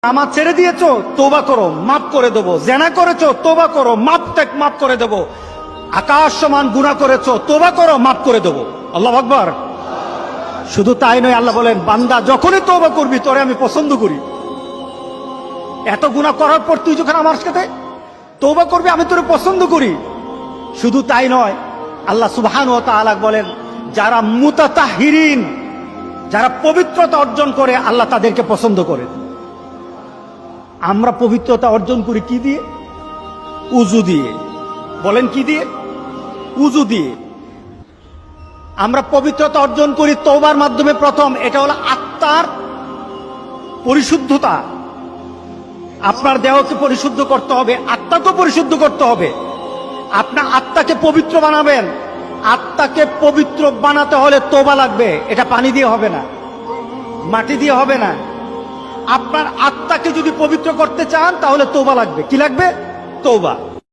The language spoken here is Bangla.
নামাজ ছেড়ে দিয়েছো, তওবা করো, মাফ করে দেবো। জেনা করেছো, তওবা করো, মাফ করে দেবো। আকাশ সমান গুনাহ করেছো, তওবা করো, মাফ করে দেবো। আল্লাহু আকবার। শুধু তাই নয়, আল্লাহ বলেন, বান্দা যখনই তওবা করবি তোরে আমি পছন্দ করি। এত গুনাহ করার পর তুই যখন আমার সাথে তওবা করবি, আমি তোরে পছন্দ করি। শুধু তাই নয়, আল্লাহ সুবহানাহু ওয়া তাআলা বলেন, যারা মুতাতাহহিরিন, যারা পবিত্রতা অর্জন করে, আল্লাহ তাদেরকে পছন্দ করেন। আমরা পবিত্রতা অর্জন করি কি দিয়ে? উযু দিয়ে। বলেন কি দিয়ে? উযু দিয়ে। আমরা পবিত্রতা অর্জন করি তওবার মাধ্যমে। প্রথম, এটা হলো আত্মার পরিশুদ্ধতা। আপনার দেহকে পরিশুদ্ধ করতে হবে, আত্মাকে পরিশুদ্ধ করতে হবে। আপনার আত্মাকে পবিত্র বানাবেন। আত্মাকে পবিত্র বানাতে হলে তওবা লাগবে। এটা পানি দিয়ে হবে না, মাটি দিয়ে হবে না। আপনার আত্মাকে যদি পবিত্র করতে চান তাহলে তওবা লাগবে। কি লাগবে? তওবা।